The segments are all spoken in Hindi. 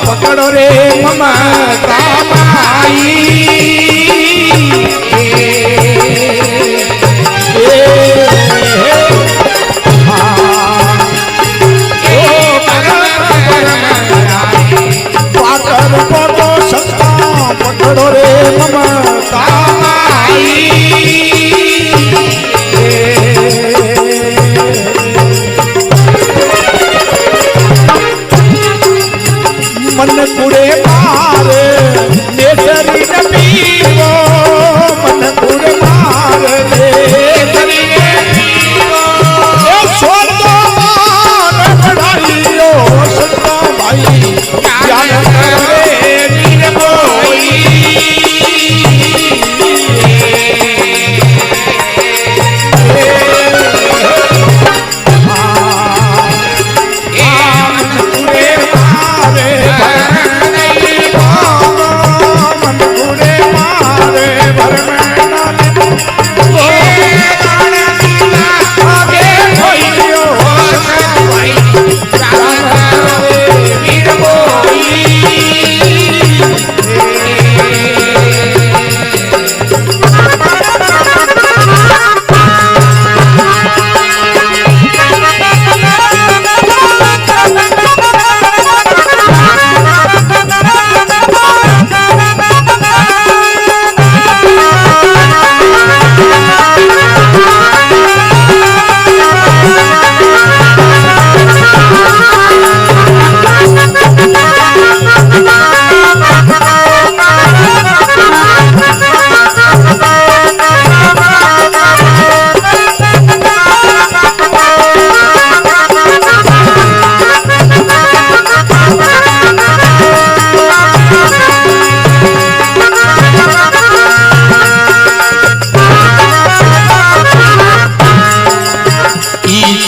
पकड़ो रे ममता माई पकड़ो रे ममता माई मन कुड़े मार नेसरी न पीवो मन कुड़े मार नेसरी न पीवो ओ छोड़ दो मान बढ़ाइयो सत्ता भाई ज्ञान करे नीर कोई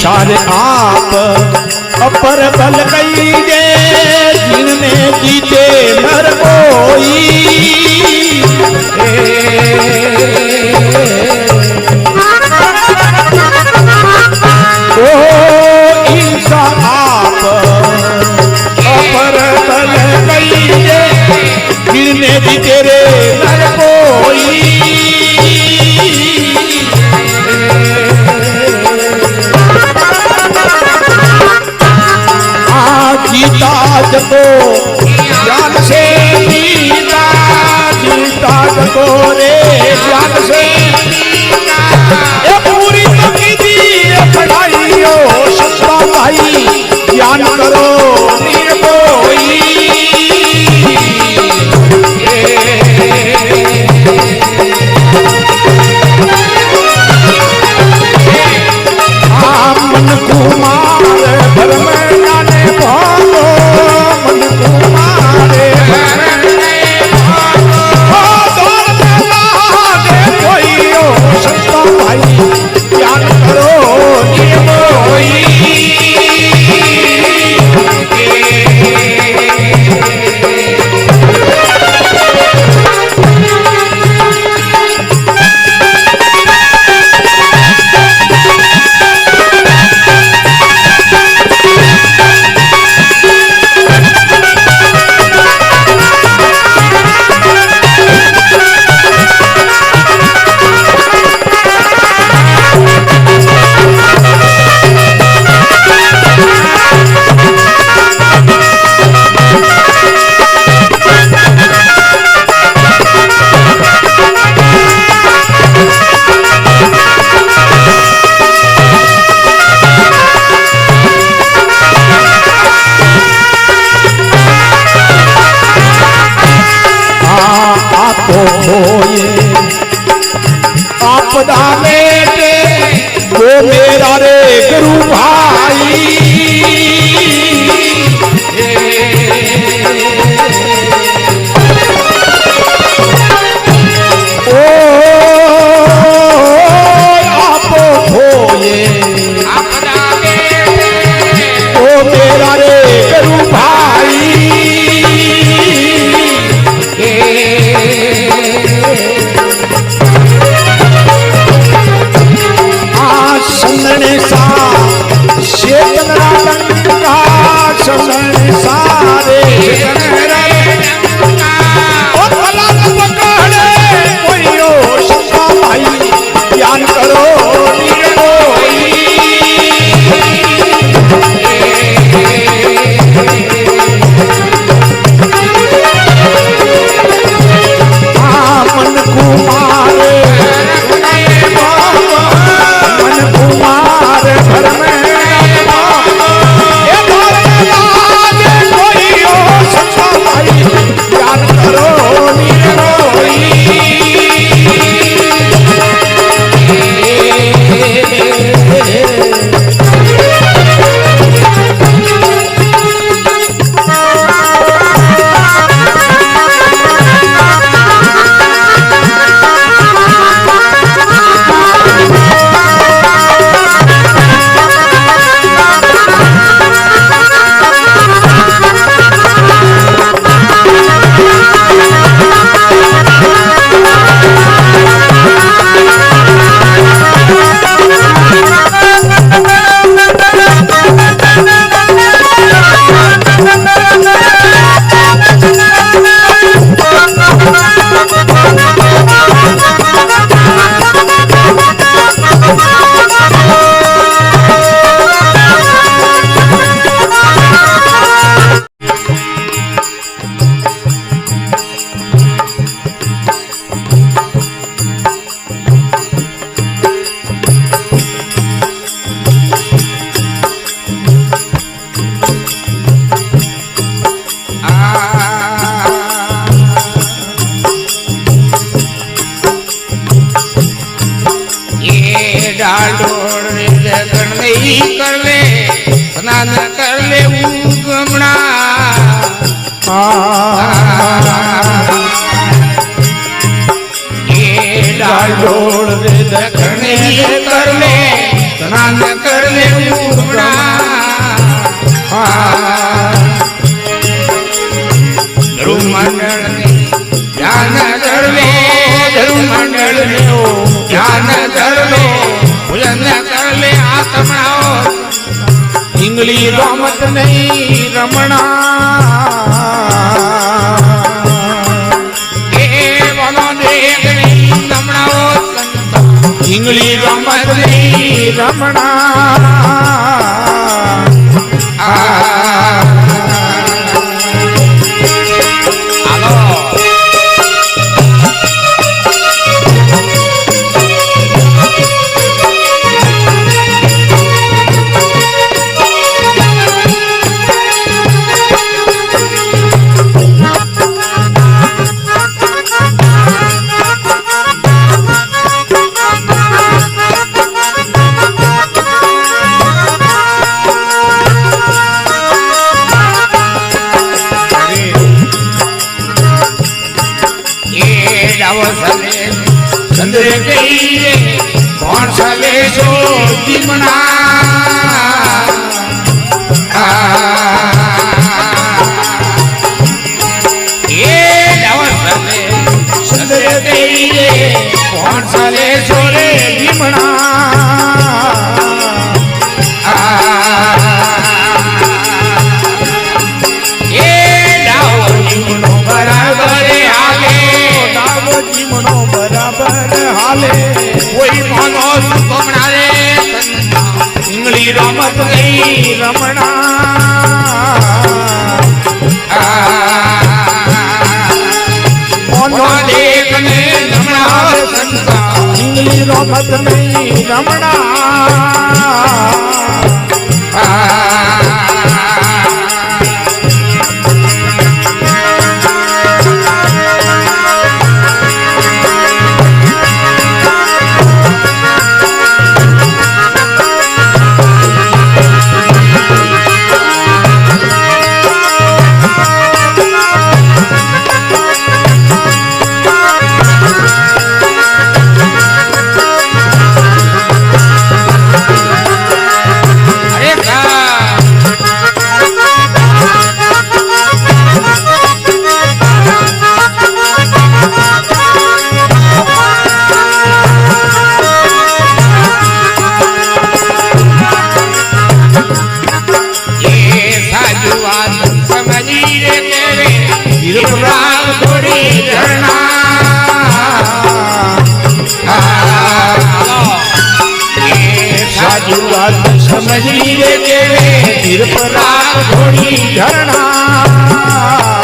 चार आप अपर बल कई गे जिनने जीते नर कोई ओ इंसान आप अपर तल गई गिरने दी तेरे नर कोई जीता जगो ज्ञान से जीता जीता जगो रे ज्ञान से ये पूरी तो की दी पढ़ाई हो सस्ता भाई ज्ञान करो निर्भोई मन कुमार भरम जाने भागो मन कुमारे कोई हो सस्ता भाई ज्ञान करो निर्भोई आपदा में वो मेरा रे गुरु भाई ओ आप होए आपदा में वो मेरा रे गुरु भाई सा शेतनरा लंका समन सारे और पलक पकड़े कोई हो सस्ता भाई ज्ञान करो मन कुमार कर ले स्नान कर ले उगमना ये डालोड़ दखने कर ले स्नान कर ले उगमना ધ્રુવ મંડળ ધ્યાન ધરલો ધ્રુવ મંડળ ધ્યાન ધરલો ભજન કરલે આત્મણાઓ ઇંગલી રમત નહીં રમણા એ બોલો દેખ નહીં રમણાઓ ઇંગલી રમત નહીં રમણા ચંદ્ર કહીએ કોણ સલે છો દીમણા એ દવસલે ચંદ્ર કહીએ કોણ સલે છો રે દીમણા એ ડાવ જીમનો બરાબર હાલે ડાવ જીમનો હાલે કોઈ માનો સુખમણા રે ઇંગલી રમત નહીં રમણા મોનો દેખ ને રમણા ઇંગલી રમત નહીં રમણા સમજી રે કે તીર પર ઘોડી ઝરણા